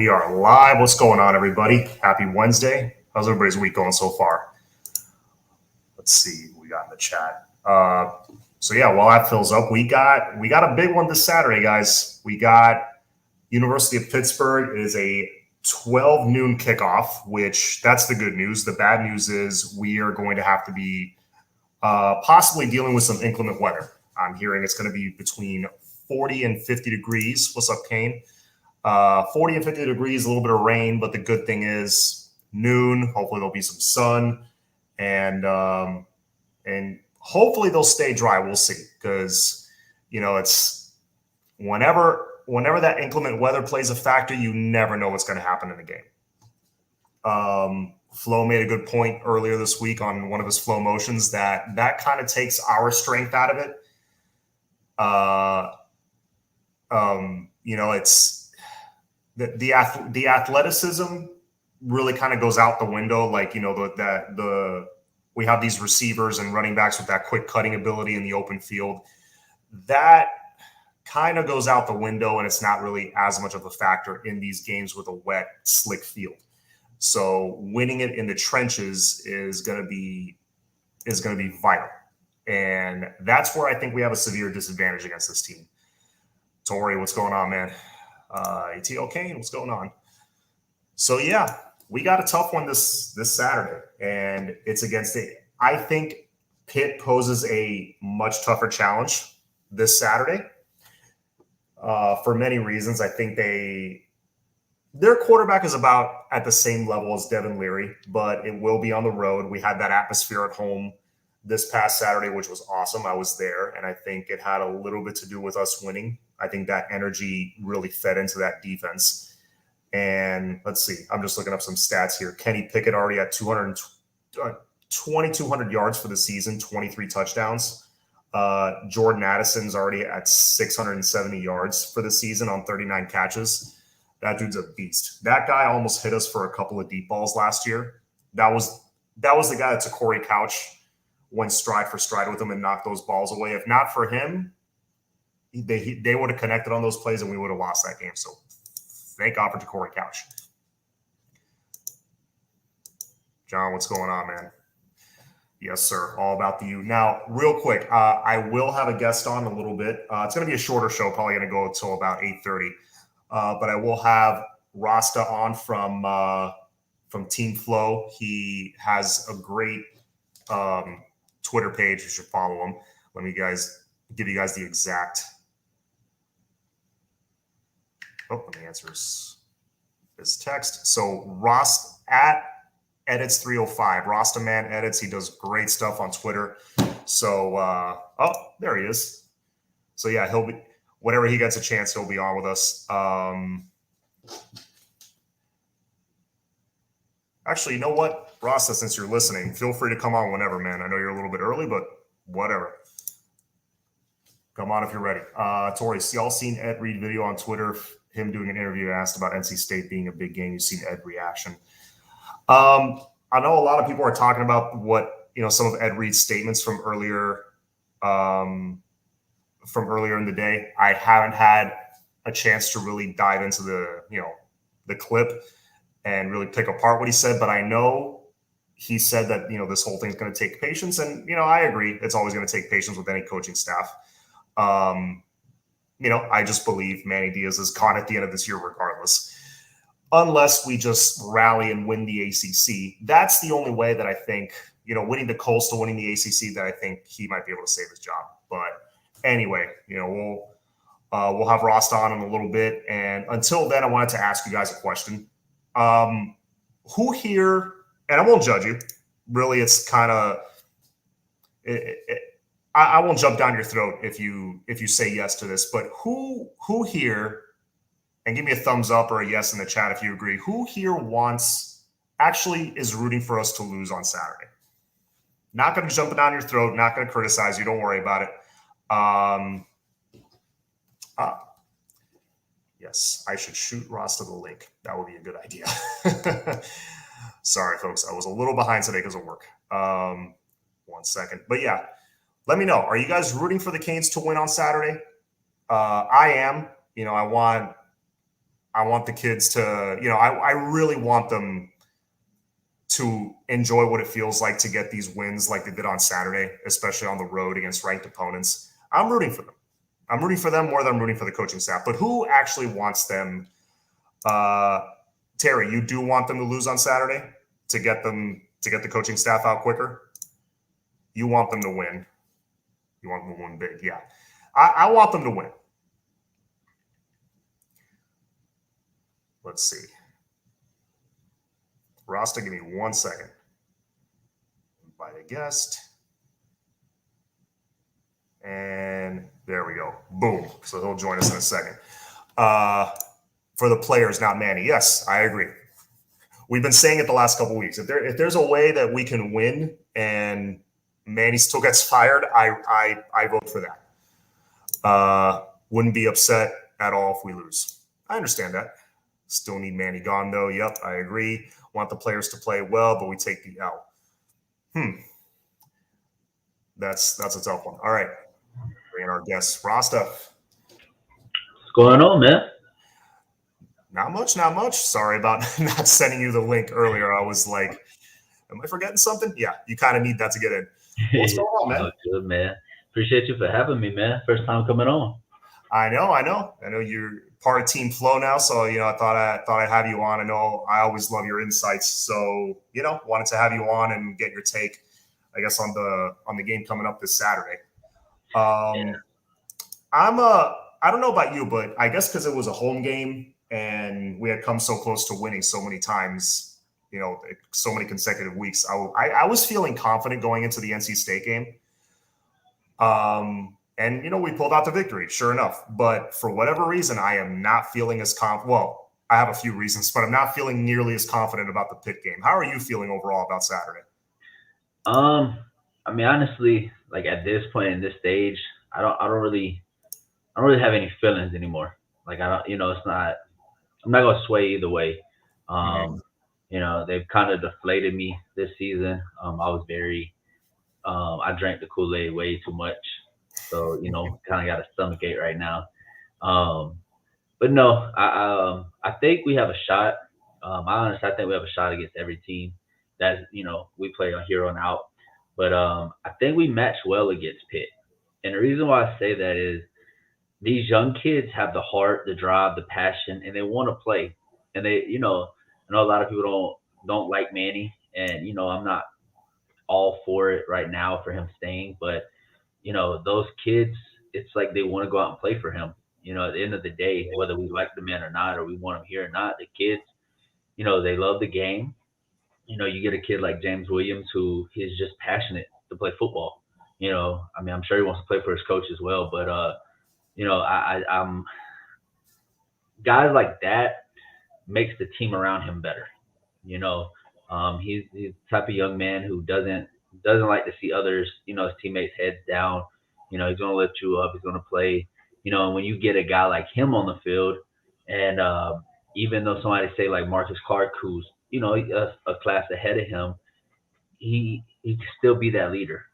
we are live. What's going on, everybody? Happy Wednesday. How's everybody's week going so far? Let's see what we got in the chat. So yeah, while that fills up, we got a big one this Saturday, guys. We got University of Pittsburgh. It is a 12 noon kickoff, which that's the good news. The bad news is we are going to have to be possibly dealing with some inclement weather. I'm hearing it's going to be between 40 and 50 degrees. What's up, Kane? 40 and 50 degrees, a little bit of rain, but the good thing is noon. Hopefully there'll be some sun, and hopefully they'll stay dry. We'll see, because it's whenever that inclement weather plays a factor, you never know what's going to happen in the game. Flo made a good point earlier this week on one of his flow motions that kind of takes our strength out of it. It's the athleticism really kind of goes out the window. Like, we have these receivers and running backs with that quick cutting ability in the open field. That kind of goes out the window, and it's not really as much of a factor in these games with a wet, slick field. So winning it in the trenches is going to be vital. And that's where I think we have a severe disadvantage against this team. Tori, what's going on, man? ATL Kane, what's going on? So yeah, we got a tough one this Saturday, and it's against I think Pitt poses a much tougher challenge this Saturday for many reasons. I think their quarterback is about at the same level as Devin Leary, but it will be on the road. We had that atmosphere at home this past Saturday, which was awesome. I was there, and I think it had a little bit to do with us winning. I think that energy really fed into that defense. And let's see, I'm just looking up some stats here. Kenny Pickett already at 2,200 yards for the season, 23 touchdowns. Jordan Addison's already at 670 yards for the season on 39 catches. That dude's a beast. That guy almost hit us for a couple of deep balls last year. That was the guy that Corey Couch went stride for stride with him and knocked those balls away. If not for him, they would have connected on those plays and we would have lost that game. So thank God for Corey Couch. John, what's going on, man? Yes, sir. All about the U. Now, real quick, I will have a guest on a little bit. It's going to be a shorter show, probably going to go until about 8:30. But I will have Rasta on from Team Flow. He has a great Twitter page. You should follow him. Let me give you guys the exact. Let me answer his text. So Rost at Edits 305. Rasta Man Edits. He does great stuff on Twitter. So there he is. So yeah, he'll be whenever he gets a chance, he'll be on with us. Actually, you know what, Rasta, since you're listening, feel free to come on whenever, man. I know you're a little bit early, but whatever. Come on if you're ready. Tori, y'all seen Ed Reed video on Twitter? Him doing an interview asked about NC State being a big game. You've seen Ed reaction. I know a lot of people are talking about what some of Ed Reed's statements from earlier in the day. I haven't had a chance to really dive into the clip and really pick apart what he said, but I know he said that this whole thing's going to take patience, and I agree. It's always going to take patience with any coaching staff. I just believe Manny Diaz is gone at the end of this year regardless, unless we just rally and win the ACC. That's the only way that I think winning the Coastal, winning the ACC, that I think he might be able to save his job. But anyway, we'll have Rost on in a little bit. And until then, I wanted to ask you guys a question. Who here, and I won't judge you, really, it's kind of, I won't jump down your throat if you say yes to this, but who here, and give me a thumbs up or a yes in the chat if you agree, who here actually is rooting for us to lose on Saturday? Not going to jump down your throat, not going to criticize you, don't worry about it. Yes, I should shoot Rasta the link. That would be a good idea. Sorry, folks. I was a little behind today because of work. 1 second. But yeah, let me know. Are you guys rooting for the Canes to win on Saturday? I am. I want I want the kids to, I really want them to enjoy what it feels like to get these wins like they did on Saturday, especially on the road against ranked opponents. I'm rooting for them. I'm rooting for them more than I'm rooting for the coaching staff. But who actually wants them? Terry, you do want them to lose on Saturday to get the coaching staff out quicker? You want them to win. You want them to win big. Yeah. I want them to win. Let's see. Rasta, give me 1 second. Invite a guest. And there we go. Boom. So he'll join us in a second. For the players, not Manny. Yes, I agree. We've been saying it the last couple of weeks. If there's a way that we can win and Manny still gets fired, I vote for that. Wouldn't be upset at all if we lose. I understand that. Still need Manny gone though. Yep, I agree. Want the players to play well, but we take the L. That's a tough one. All right. Bring in our guest, Rasta. What's going on, man? Not much. Sorry about not sending you the link earlier. I was like, am I forgetting something? Yeah, you kind of need that to get in. What's going on, man? Good, man. Appreciate you for having me, man. First time coming on. I know you're part of Team Flow now, so I thought I'd have you on. I know I always love your insights, so wanted to have you on and get your take, I guess, on the game coming up this Saturday. Yeah. I don't know about you, but I guess because it was a home game and we had come so close to winning so many times, so many consecutive weeks, I was feeling confident going into the NC State game. And we pulled out the victory, sure enough. But for whatever reason, I am not feeling as confident. Well, I have a few reasons, but I'm not feeling nearly as confident about the Pitt game. How are you feeling overall about Saturday? I mean, honestly, like at this point in this stage, I don't really have any feelings anymore. Like I don't, it's not. I'm not gonna sway either way. Um, they've kind of deflated me this season. I was very, I drank the Kool-Aid way too much, so kind of got a stomachache right now. Um, but no, I think we have a shot. I think we have a shot against every team that we play on here on out. But I think we match well against Pitt, and the reason why I say that is these young kids have the heart, the drive, the passion, and they want to play. And they, I know a lot of people don't like Manny, and I'm not all for it right now for him staying, but those kids, it's like they want to go out and play for him. At the end of the day, whether we like the man or not, or we want him here or not, the kids, they love the game. You get a kid like James Williams who is just passionate to play football. I mean, I'm sure he wants to play for his coach as well, but I'm guys like that makes the team around him better. You know, he's the type of young man who doesn't like to see others, his teammates heads down. He's gonna lift you up. He's gonna play. And when you get a guy like him on the field, and even though somebody say like Marcus Clark, who's a class ahead of him, he can still be that leader.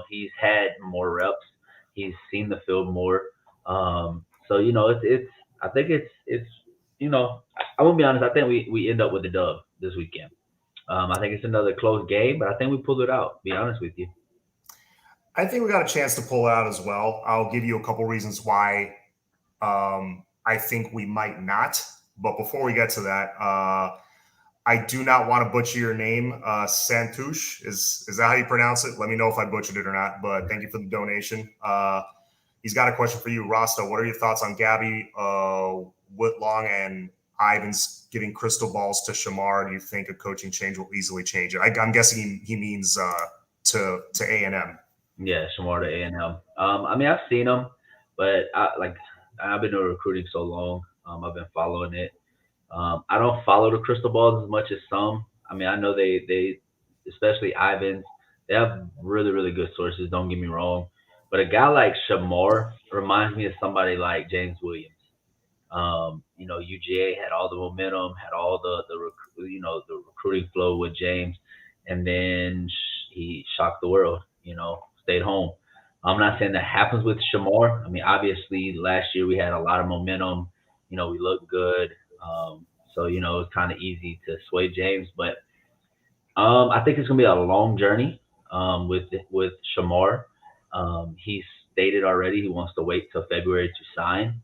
He's had more reps. He's seen the field more. So it's I think it's I won't be honest. I think we end up with a dub this weekend. I think it's another close game, but I think we pulled it out. To be honest with you. I think we got a chance to pull it out as well. I'll give you a couple reasons why I think we might not. But before we get to that, I do not want to butcher your name. Santouche, is that how you pronounce it? Let me know if I butchered it or not. But thank you for the donation. He's got a question for you, Rasta. What are your thoughts on Gabby Whitlong and Ivan's giving crystal balls to Shamar? Do you think a coaching change will easily change it? I'm guessing he means to A&M. Yeah, Shamar to A&M. I mean, I've seen him, but I've been doing recruiting so long. I've been following it. I don't follow the crystal balls as much as some. I mean, I know they especially Ivans, they have really really good sources. Don't get me wrong, but a guy like Shamar reminds me of somebody like James Williams. UGA had all the momentum, had all the recruiting flow with James, and then he shocked the world. Stayed home. I'm not saying that happens with Shamar. I mean, obviously last year we had a lot of momentum. We looked good. So it's kind of easy to sway James, but I think it's gonna be a long journey with Shamar. He's stated already he wants to wait till February to sign,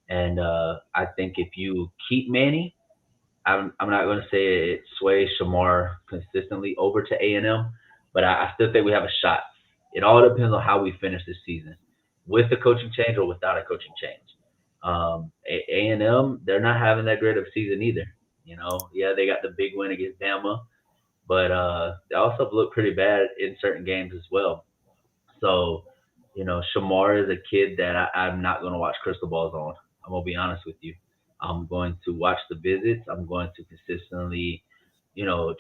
and I think if you keep Manny, I'm not going to say it sways Shamar consistently over to A&M, but I still think we have a shot. It all depends on how we finish this season, with the coaching change or without a coaching change. A&M, they're not having that great of a season either. Yeah, they got the big win against Bama, but they also look pretty bad in certain games as well. So, Shamar is a kid that I'm not going to watch crystal balls on. I'm going to be honest with you. I'm going to watch the visits. I'm going to consistently,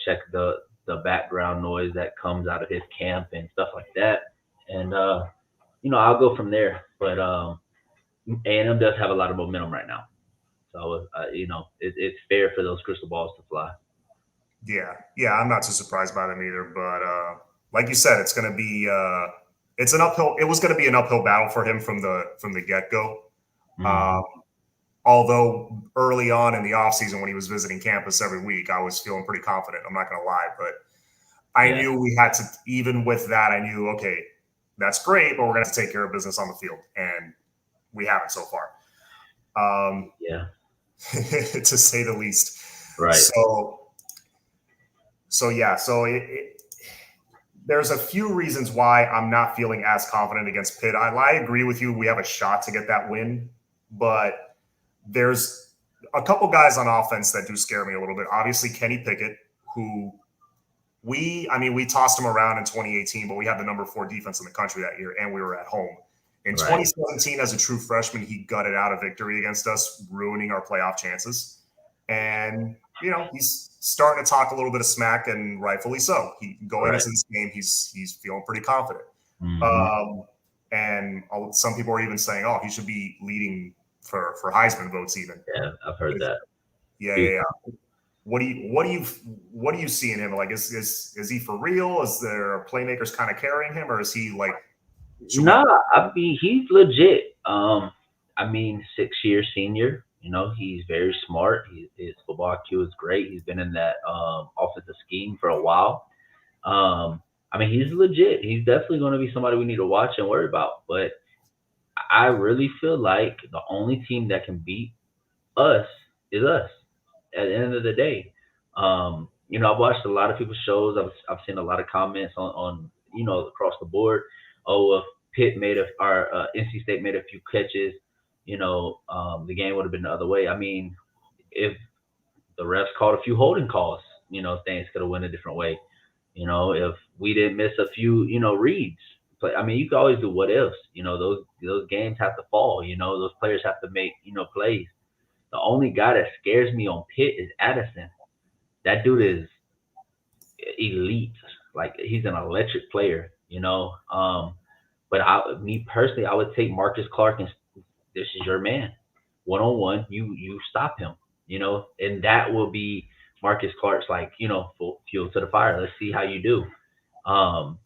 check the background noise that comes out of his camp and stuff like that. And, I'll go from there. But A&M does have a lot of momentum right now. So, it's fair for those crystal balls to fly. Yeah, I'm not too surprised by them either. But like you said, it's going to be it's an uphill. It was going to be an uphill battle for him from the get go. Mhm. Although early on in the offseason when he was visiting campus every week, I was feeling pretty confident. I'm not going to lie, but I Yeah. knew we had to. Even with that, I knew okay, that's great, but we're going to have to take care of business on the field, and we haven't so far. Yeah. To say the least. Right. So yeah, there's a few reasons why I'm not feeling as confident against Pitt. I agree with you. We have a shot to get that win, but there's a couple guys on offense that do scare me a little bit. Obviously, Kenny Pickett, who we tossed him around in 2018, but we had the number 4 defense in the country that year, and we were at home. In Right. 2017, as a true freshman, he gutted out a victory against us, ruining our playoff chances. And he's starting to talk a little bit of smack, and rightfully so. He going Right. into this game, he's feeling pretty confident. Hmm. And some people are even saying, "Oh, he should be leading for Heisman votes." Even Yeah, I've heard that. yeah. What do you see in him? Like, is he for real? Is there playmakers kind of carrying him, or is he like? Should we? No, I mean he's legit. I mean 6 year senior. He's very smart. His football IQ is great. He's been in that offensive scheme for a while. I mean he's legit. He's definitely going to be somebody we need to watch and worry about. But I really feel like the only team that can beat us is us. At the end of the day, I've watched a lot of people's shows. I've seen a lot of comments on across the board. Oh, if Pitt made our NC State made a few catches, the game would have been the other way. I mean, if the refs called a few holding calls, things could have went a different way. If we didn't miss a few, reads. But I mean, you can always do what ifs. Those games have to fall. Those players have to make plays. The only guy that scares me on Pitt is Addison. That dude is elite. Like he's an electric player. But me personally, I would take Marcus Clark and this is your man. 1-on-1, you stop him. And that will be Marcus Clark's like fuel to the fire. Let's see how you do. Um,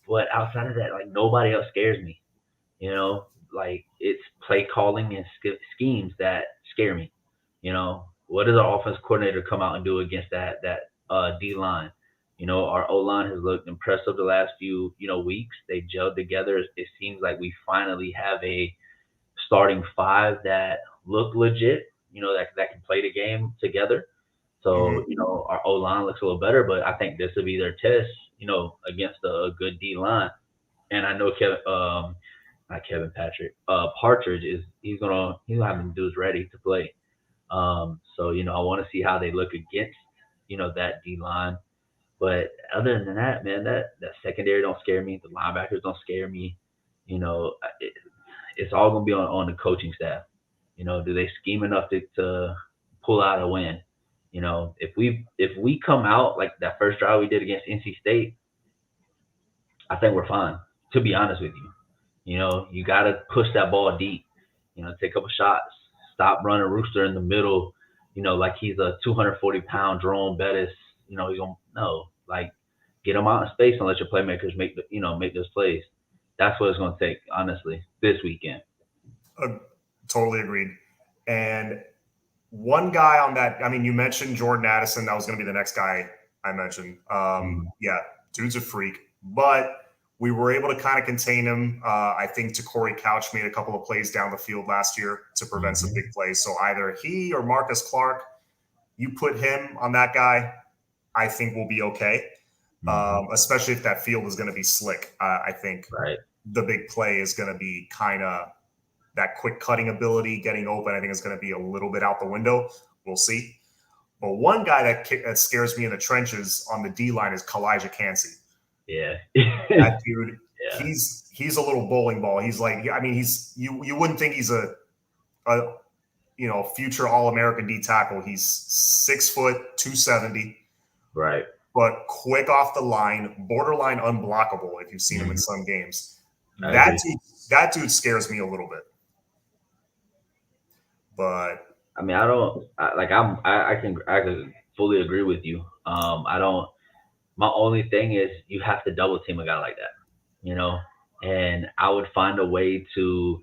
but outside of that, like nobody else scares me. You know, like it's play calling and schemes that scare me. What does our offense coordinator come out and do against that D line? Our O line has looked impressive the last few weeks. They gelled together. It seems like we finally have a starting five that look legit. That can play the game together. Mhm. So our O line looks a little better, but I think this will be their test. Against a good D line. And I know Kevin, not Kevin Patrick, Partridge he's gonna have them dudes ready to play. So I want to see how they look against that D line. But other than that, man, that secondary don't scare me. The linebackers don't scare me. It's all gonna be on the coaching staff. Do they scheme enough to pull out a win? If we come out like that first drive we did against NC State, I think we're fine. To be honest with you, you got to push that ball deep. Take a couple shots. Stop running Rooster in the middle. Like he's a 240-pound Jerome Bettis. He's gonna no like get him out in space and let your playmakers make those plays. That's what it's gonna take, honestly, this weekend. Uh, totally agreed. And one guy on that. I mean, you mentioned Jordan Addison. That was going to be the next guy I mentioned. Yeah, dude's a freak, but we were able to kind of contain him. I think Corey Couch made a couple of plays down the field last year to prevent some big plays. So either he or Marcus Clark, you put him on that guy, I think we'll be okay. Especially if that field is going to be slick. I think the big play is going to be kind of that quick cutting ability, getting open. I think is going to be a little bit out the window. We'll see. But one guy that scares me in the trenches on the D line is Kalijah Cansey. Yeah, that dude. Yeah. He's a little bowling ball. He's like, I mean, you wouldn't think he's a future All-American D tackle. He's 6 foot 270. Right. But quick off the line, borderline unblockable if you've seen him in some games. That dude scares me a little bit. But I mean, I can fully agree with you. My only thing is you have to double team a guy like that, and I would find a way to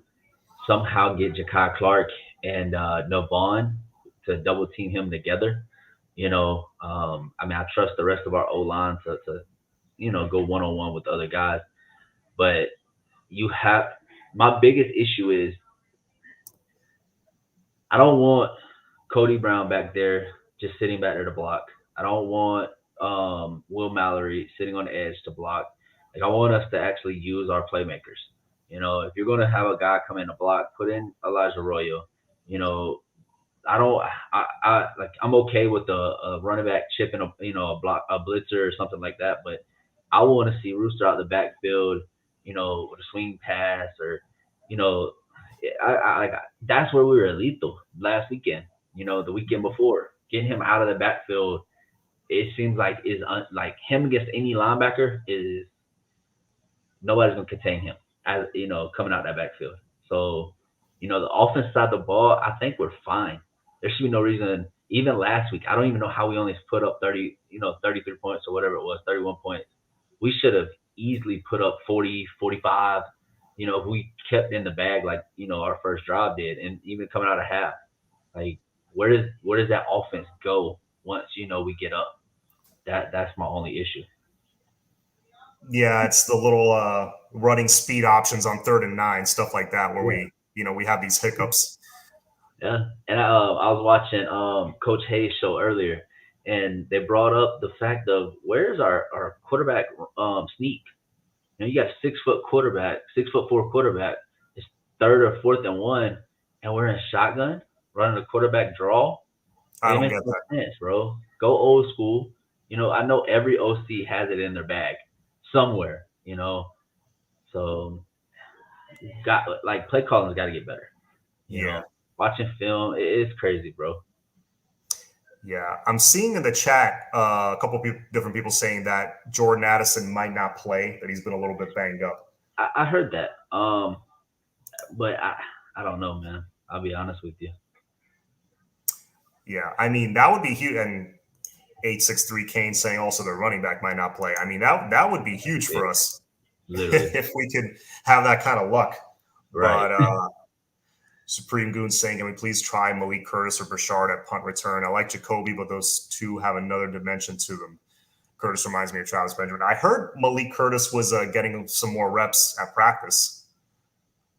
somehow get Ja'Kai Clark and Navon to double team him together. I mean, I trust the rest of our O-line to go one-on-one with other guys. But my biggest issue is I don't want Cody Brown back there just sitting back there to block. I don't want Will Mallory sitting on the edge to block. Like, I want us to actually use our playmakers. If you're going to have a guy come in to block, put in Elijah Arroyo. I'm okay with a running back chipping a blitzer or something like that, but I want to see Rooster out the backfield, with a swing pass or, that's where we were lethal last weekend. The weekend before, getting him out of the backfield, it seems like like him against any linebacker is nobody's gonna contain him as coming out that backfield. So, the offense side of the ball, I think we're fine. There should be no reason. Even last week, I don't even know how we only put up 33 points or whatever it was, 31 points. We should have easily put up 40, 45. If we kept in the bag like our first drive did, and even coming out of half, like where does that offense go once we get up? That's my only issue. Yeah, it's the little running speed options on 3rd and 9, stuff like that, where we have these hiccups. Yeah, and I was watching Coach Hayes' show earlier, and they brought up the fact of where's our quarterback sneak. You got a 6'4" quarterback. It's 3rd or 4th and 1, and we're in a shotgun running a quarterback draw. I don't get that, sense, bro. Go old school. I know every OC has it in their bag somewhere. So play calling's got to get better. You know, watching film, it's crazy, bro. Yeah, I'm seeing in the chat a couple of different people saying that Jordan Addison might not play, that he's been a little bit banged up. I heard that, but I don't know, man. I'll be honest with you. Yeah, I mean, that would be huge. And 863 Kane saying also the running back might not play. I mean, that would be huge for us if we could have that kind of luck. Right. But Supreme Goon saying, can we please try Malik Curtis or Burchard at punt return? I like Jacoby, but those two have another dimension to them. Curtis reminds me of Travis Benjamin. I heard Malik Curtis was getting some more reps at practice.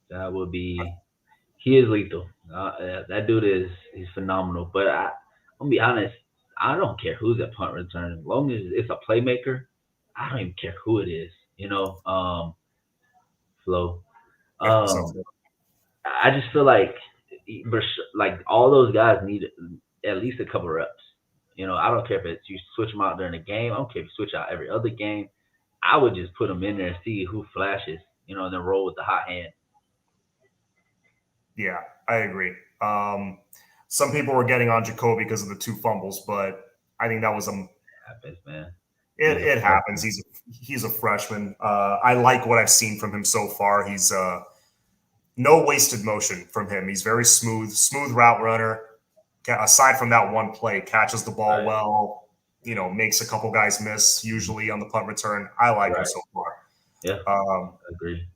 That would be – he is lethal. That dude he's phenomenal. But I'm going to be honest, I don't care who's at punt return. As long as it's a playmaker, I don't even care who it is, Flo. I just feel like all those guys need at least a couple reps. I don't care if it's you switch them out during the game. I don't care if you switch out every other game. I would just put them in there and see who flashes, and then roll with the hot hand. Yeah, I agree. Some people were getting on Jacoby because of the 2 fumbles, but I think that was It happens, man. It happens. He's a freshman. I like what I've seen from him so far. He's no wasted motion from him. He's very smooth route runner. Aside from that one play, catches the ball well, makes a couple guys miss usually on the punt return. I like him so far. Yeah, agree.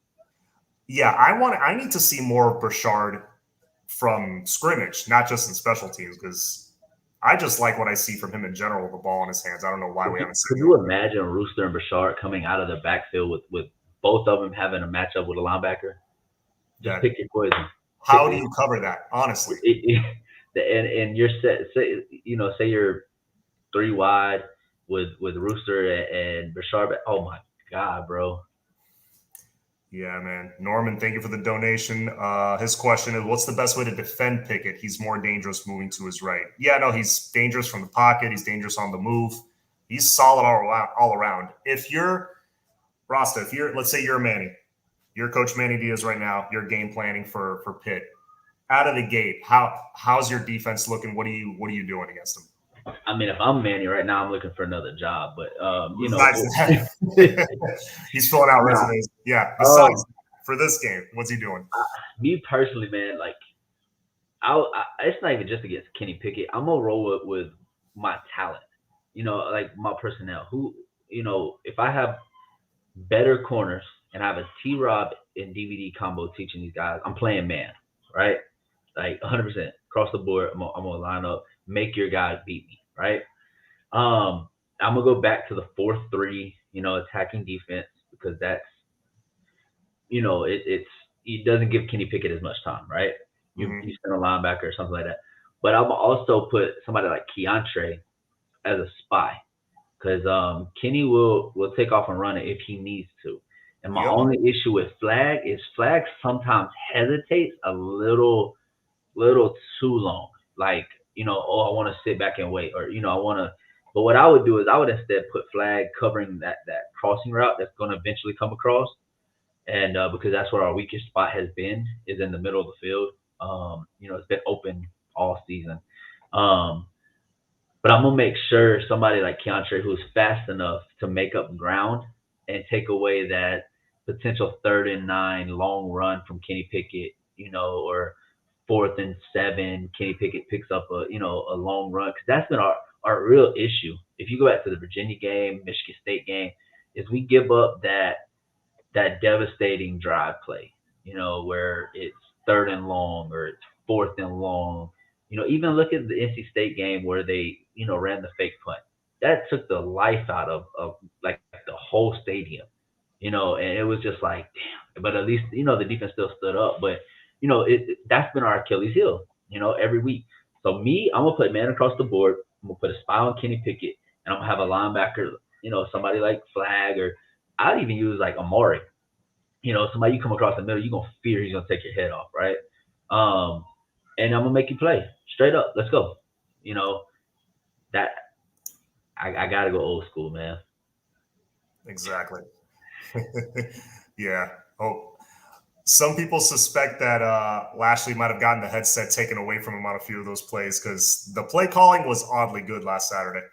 Yeah, I need to see more of Burchard from scrimmage, not just in special teams, because I just like what I see from him in general with the ball in his hands. I don't know why we haven't Could seen you it. imagine Rooster and Bashard coming out of the backfield with both of them having a matchup with a linebacker? Just pick your poison. How do you cover that, honestly? And you're say you're 3 wide with Rooster and Bashard. Oh my God, bro. Yeah, man. Norman, thank you for the donation. His question is, what's the best way to defend Pickett? He's more dangerous moving to his right. Yeah, no, he's dangerous from the pocket. He's dangerous on the move. He's solid all around. If you're Rasta, let's say you're Manny, you're Coach Manny Diaz right now, you're game planning for Pitt. Out of the gate, how's your defense looking? What are you doing against them? I mean, if I'm Manny right now, I'm looking for another job. But he's filling out resumes. Yeah. Besides, for this game, what's he doing? Me personally, man, like it's not even just against Kenny Pickett. I'm gonna roll with my talent. Like my personnel. Who, if I have better corners and I have a T-Rob and DVD combo teaching these guys, I'm playing man, right? Like 100% across the board. I'm gonna line up, make your guys beat me, right? I'm gonna go back to the 4-3, attacking defense, because that's, it doesn't give Kenny Pickett as much time, right? You send a linebacker or something like that. But I'm also put somebody like Keontre as a spy, because Kenny will take off and run it if he needs to. And my only issue with Flag is Flag sometimes hesitates a little too long. Like, I want to sit back and wait, or I want to. But what I would do is I would instead put Flag covering that crossing route that's going to eventually come across, and because that's where our weakest spot has been, is in the middle of the field. It's been open all season. But I'm gonna make sure somebody like Keontre, who's fast enough to make up ground and take away that potential 3rd and 9 long run from Kenny Pickett, or 4th and 7, Kenny Pickett picks up a long run, because that's been our real issue. If you go back to the Virginia game, Michigan State game, is we give up that devastating drive play, where it's 3rd and long or it's 4th and long. Even look at the NC State game where they, ran the fake punt. That took the life out of like the whole stadium, and it was just like, damn. But at least, the defense still stood up. But, that's been our Achilles heel, every week. So I'm going to put man across the board. I'm going to put a spy on Kenny Pickett, and I'm going to have a linebacker, somebody like Flag, or I'd even use like Amari. Somebody you come across the middle, you're going to fear he's going to take your head off, right? And I'm going to make you play. Straight up. Let's go. That I got to go old school, man. Exactly. Yeah. Oh, some people suspect that Lashley might have gotten the headset taken away from him on a few of those plays, because the play calling was oddly good last Saturday.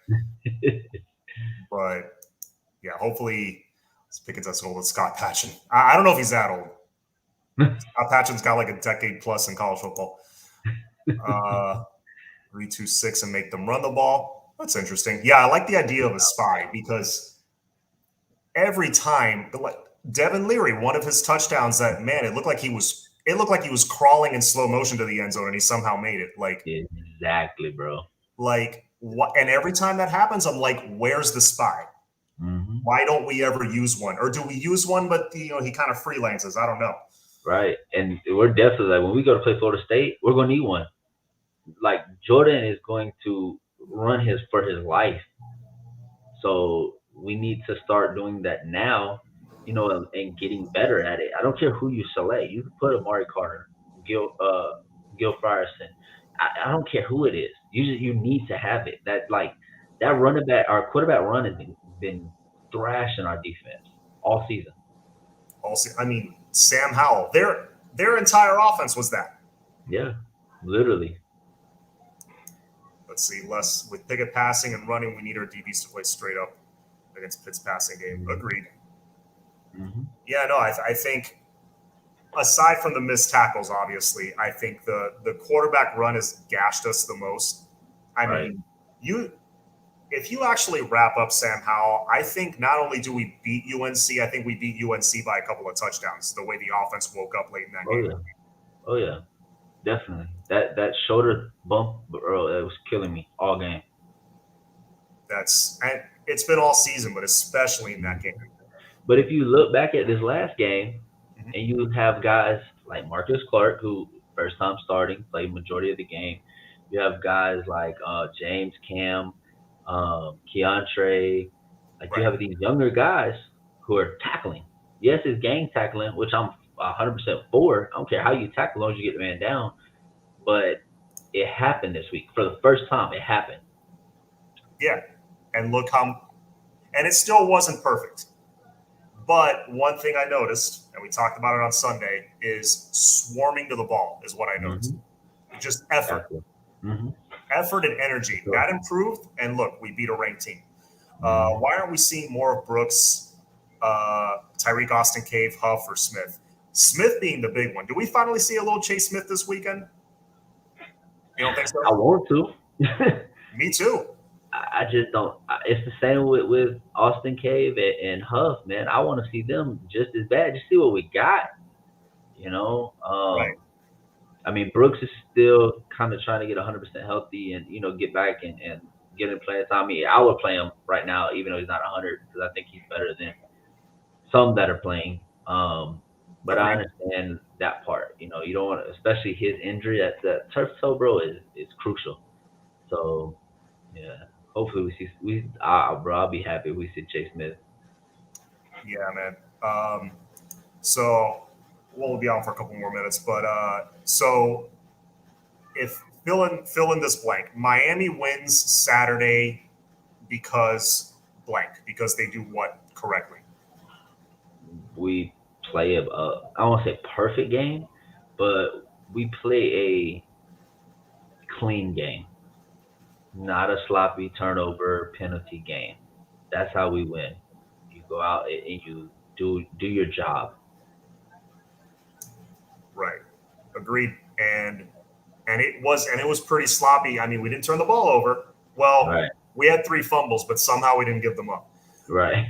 But yeah, hopefully Pickett's as old as Scott Patchen. I don't know if he's that old. Scott Patchen's got like a decade plus in college football. 3-2-6 and make them run the ball. That's interesting. Yeah, I like the idea of a spy, because every time Devin Leary, one of his touchdowns, that man, it looked like he was crawling in slow motion to the end zone, and he somehow made it. Like, exactly, bro. Like, what? And every time that happens, I'm like, where's the spy? Why don't we ever use one? Or do we use one, but he kind of freelances? I don't know. Right. And we're definitely like, when we go to play Florida State, we're going to need one. Like, Jordan is going to run for his life. So we need to start doing that now, and getting better at it. I don't care who you select. You can put Amari Carter, Gil Frierson. I don't care who it is. You need to have it. That running back, our quarterback run has been thrashing our defense all season. I mean, Sam Howell, their entire offense was that. Yeah, literally. Let's see, with Pickett passing and running, we need our DBs to play straight up against Pitt's passing game. Agreed. Yeah, no, I think aside from the missed tackles, obviously, I think the quarterback run has gashed us the most. I mean, if you actually wrap up Sam Howell, I think not only do we beat UNC, I think we beat UNC by a couple of touchdowns, the way the offense woke up late in that game. Oh, yeah. Definitely. That shoulder bump, bro, it was killing me all game. And it's been all season, but especially in that Mhm. game. But if you look back at this last game, Mhm. and you have guys like Marcus Clark, who first time starting, played majority of the game. You have guys like James Cam, Keontre. Like you Right. have these younger guys who are tackling. Yes, it's gang tackling, which I'm 100% for. I don't care how you tackle, as long as you get the man down. But it happened this week for the first time. It happened. Yeah. And look how, and it still wasn't perfect. But one thing I noticed, and we talked about it on Sunday, is swarming to the ball is what I noticed. Mm-hmm. Just effort, Exactly. Mm-hmm. effort and energy. Sure. That improved. And look, we beat a ranked team. Mm-hmm. Why aren't we seeing more of Brooks, Tyreek Austin Cave, Huff, or Smith? Smith being the big one. Do we finally see a little Chase Smith this weekend? You don't think I so? want to. Me too. I just don't. It's the same with Austin Cave and Huff, man. I want to see them just as bad. Just see what we got, you know. Right. I mean, Brooks is still kind of trying to get 100% healthy and get back and get in playing time. I mean, I would play him right now, even though he's not 100, because I think he's better than some that are playing. But I Agreed. understand that part. You don't want, especially his injury. That turf toe, bro, is crucial. So yeah, hopefully bro, I'll be happy if we see Chase Smith. Yeah, man. So we'll be on for a couple more minutes, but so if fill in this blank, Miami wins Saturday because blank because they do what correctly? We play I don't want to say perfect game, but we play a clean game, not a sloppy turnover penalty game. That's how we win. You go out and you do your job. Right. Agreed. And it was pretty sloppy. I mean, we didn't turn the ball over. Well, Right, we had three fumbles, but somehow we didn't give them up. right,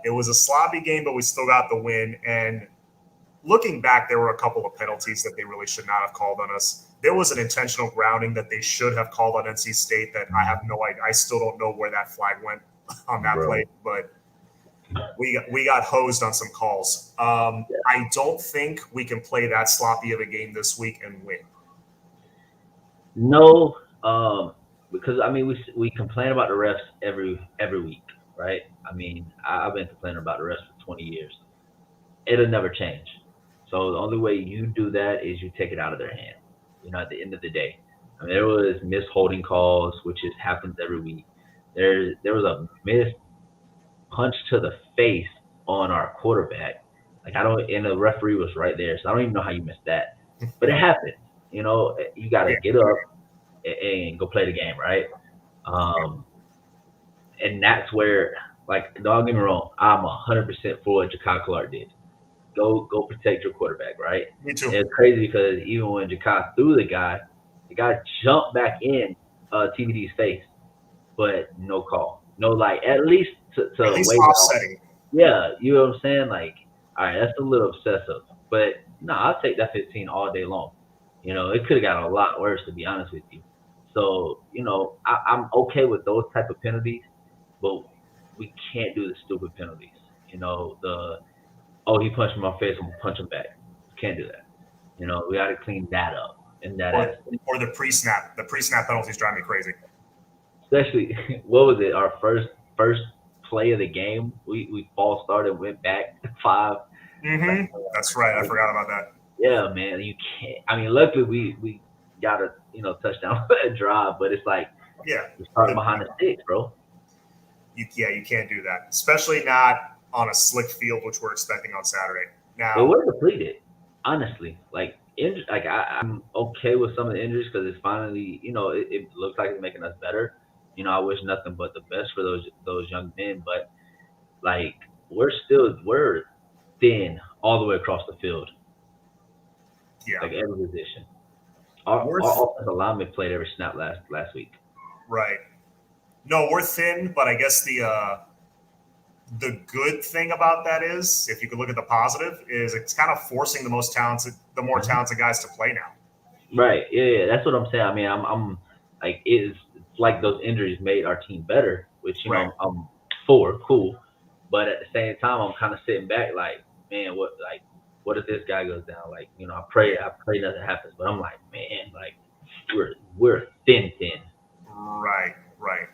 It was a sloppy game, but we still got the win. And looking back, there were a couple of penalties that they really should not have called on us. There was an intentional grounding that they should have called on NC State that I have no idea. I still don't know where that flag went on that play, bro. but we got hosed on some calls. I don't think we can play that sloppy of a game this week and win. No, because I mean we complain about the refs every week, right? I mean I've been complaining about the refs for 20 years. It'll never change. So the only way you do that is you take it out of their hand. At the end of the day, I mean there was missed holding calls, which is happens every week. There was a missed punch to the face on our quarterback. Like I don't, and the referee was right there, so I don't even know how you missed that. But it happened. You got to Yeah, get up and go play the game, right? Um, and that's where, like, don't get me wrong, I'm 100% for what Jakai Clark did. Go protect your quarterback, right? me too. And it's crazy because even when Jakai threw the guy jumped back in TVD's face, but no call, no like at least At to least wait it out. offsetting. Yeah, you know what I'm saying? Like, all right, that's a little obsessive, but no, I'll take that 15 all day long. It could have got a lot worse, to be honest with you. So, I'm okay with those type of penalties, but we can't do the stupid penalties. The he punched me in my face, I'm gonna punch him back. Can't do that. We got to clean that up in that or aspect. or the pre-snap. The pre-snap penalties drive me crazy. Especially, what was it? Our first play of the game, we false started, went back 5. Like, That's right. I like, forgot about that. yeah, man, you can't. I mean, luckily we got a touchdown drive, but it's like Yeah, you're starting the, behind the sticks, bro. you can't do that, especially not on a slick field, which we're expecting on Saturday. It Now, was depleted, honestly. Like I'm okay with some of the injuries because it's finally, it looks like it's making us better. I wish nothing but the best for those young men, but like we're thin all the way across the field, yeah, like every position. Our we're offensive lineman played every snap last week. right. No, we're thin, but I guess the good thing about that is, if you could look at the positive, is it's kind of forcing the more Mhm. talented guys to play now. Right. Yeah, that's what I'm saying. I mean, I'm like it's like those injuries made our team better, which Right. I'm for, cool. But at the same time, I'm kind of sitting back, like, man, what if this guy goes down? Like, I pray nothing happens, but I'm like, man, like we're thin. Right. Right.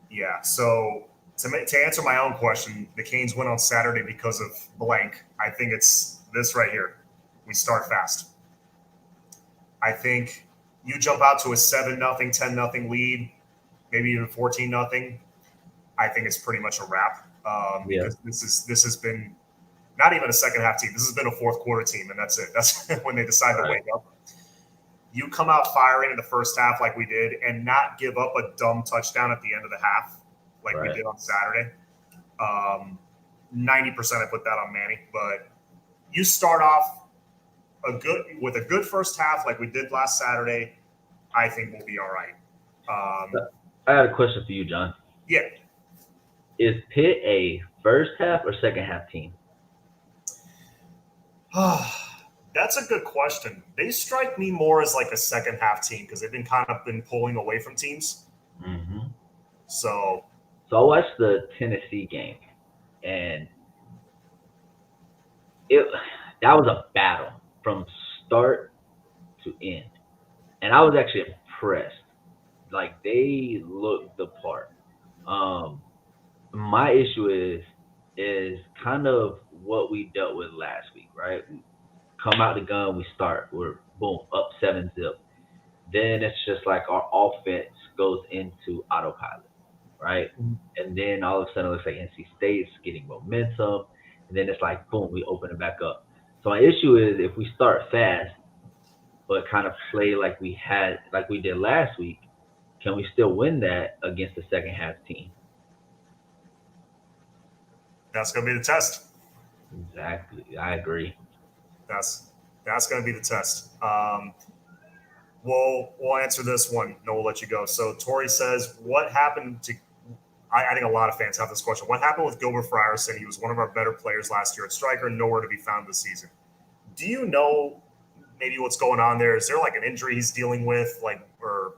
Yeah. So to answer my own question, the Canes win on Saturday because of blank. I think it's this right here. We start fast. I think you jump out to a 7-0, 10-0 lead, maybe even 14-0. I think it's pretty much a wrap Yeah. because this has been not even a second half team. This has been a fourth quarter team, and that's it. That's when they decide to Right. wake up. You come out firing in the first half like we did, and not give up a dumb touchdown at the end of the half like we Right. did on Saturday. 90% I put that on Manny, but you start off a good first half like we did last Saturday. I think we'll be all right. So, Um, I got a question for you, John. yeah, Is Pitt a first half or second half team? that's a good question. They strike me more as like a second half team because they've been kind of been pulling away from teams. Hmm. So So I watched the Tennessee game, and it that was a battle from start to end, and I was actually impressed. Like they looked the part. Um, my issue is kind of what we dealt with last week, right? We come out the gun, we start, we're boom up 7-0. Then it's just like our offense goes into autopilot, right? And then all of a sudden it looks like NC State's getting momentum, and then it's like boom, we open it back up. So my issue is if we start fast but kind of play like we did last week, can we still win that against the second half team? that's going to be the test. Exactly, I agree. That's that's going to be the test. We'll answer this one. No, we'll let you go. So Tori says, "What happened to?" I think a lot of fans have this question. What happened with Gilbert Frierson? He was one of our better players last year at striker, nowhere to be found this season. Do you know maybe what's going on there? Is there like an injury he's dealing with, like, or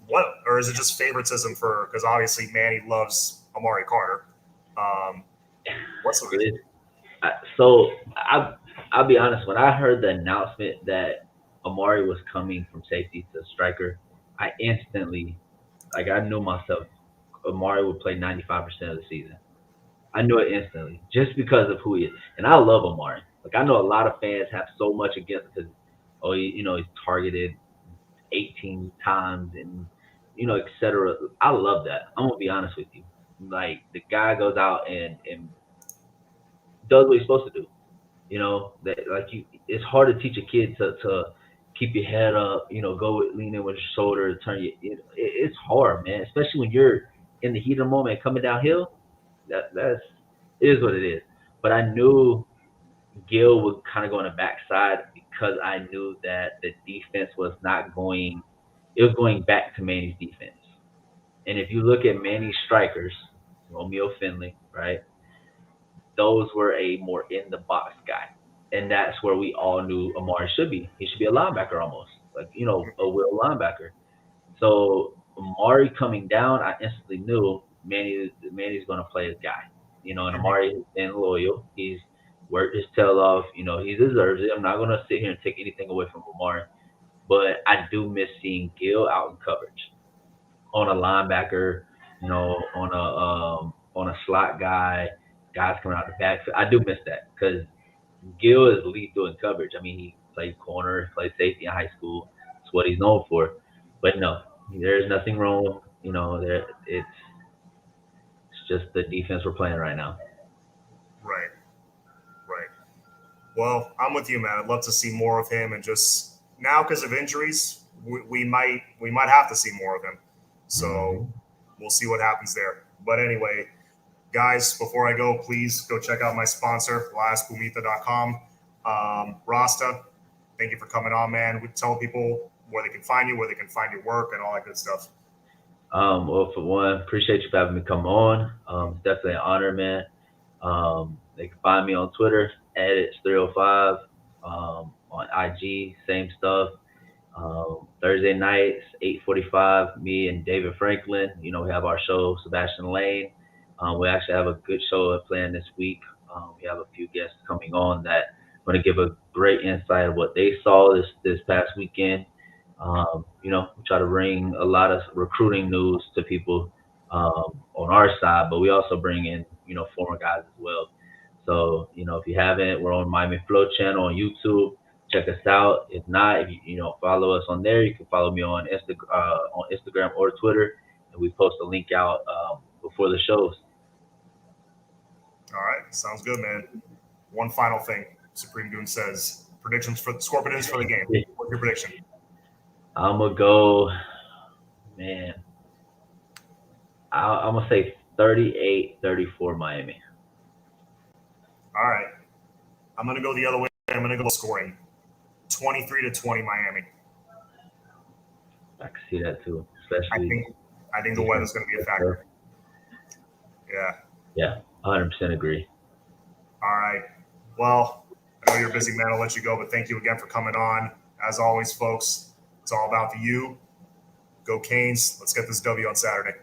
what, or is it just favoritism for? Because obviously Manny loves Amari Carter. Um, what's the reason? It, so I'll be honest. When I heard the announcement that Amari was coming from safety to striker, I instantly, like, I knew myself. Amari would play 95% of the season. I knew it instantly just because of who he is, and I love Amari. Like I know a lot of fans have so much against because he's targeted 18 times and etc. I love that. I'm gonna be honest with you. Like the guy goes out and does what he's supposed to do. That like it's hard to teach a kid to keep your head up. Lean in with your shoulder, turn it's hard, man. Especially when you're in the heat of the moment coming downhill. That's it is what it is. But I knew Gil would kind of go on the backside because I knew that the defense was not going. It was going back to Manny's defense. And if you look at Manny's strikers, Romeo Finley, right? Those were a more in the box guy. And that's where we all knew Amari should be. He should be a linebacker almost, like, a will linebacker. So Amari coming down, I instantly knew Manny's going to play his guy. And Mhm. Amari has been loyal. He's worked his tail off. He deserves it. I'm not going to sit here and take anything away from Amari, but I do miss seeing Gil out in coverage on a linebacker, on a slot guy, guys coming out the backfield. I do miss that because Gil is lethal in coverage. I mean, he played corner, played safety in high school. That's what he's known for. But no, there's nothing wrong. It's just the defense we're playing right now. Right, right. Well, I'm with you, man. I'd love to see more of him, and just now because of injuries, we might have to see more of him. So Hmm. we'll see what happens there. But anyway, guys, before I go, please go check out my sponsor, laspumita.com. Rasta, thank you for coming on, man. We tell people where they can find you, where they can find your work, and all that good stuff. Well, for one, appreciate you for having me come on. It's definitely an honor, man. They can find me on Twitter, edits305, on IG, same stuff. Thursday nights, 8:45, me and David Franklin. We have our show, Sebastian Lane. We actually have a good show planned this week. We have a few guests coming on that going to give a great insight of what they saw this past weekend. We try to bring a lot of recruiting news to people on our side, but we also bring in former guys as well. So if you haven't, we're on Miami Flow channel on YouTube. Check us out. If not, if you follow us on there, you can follow me on Instagram or Twitter, and we post a link out before the shows. All right, sounds good, man. One final thing, Supreme Goon says predictions for the Scorpions for the game. What's your prediction? I'm gonna go, man. I'm gonna say 38-34 Miami. All right, I'm gonna go the other way. I'm gonna go scoring 23-20 Miami. I can see that too, especially. I think the weather's gonna be a factor. Yeah, 100% agree. All right. Well, I know you're a busy man. I'll let you go, but thank you again for coming on. As always, folks, it's all about the U. Go Canes. Let's get this W on Saturday.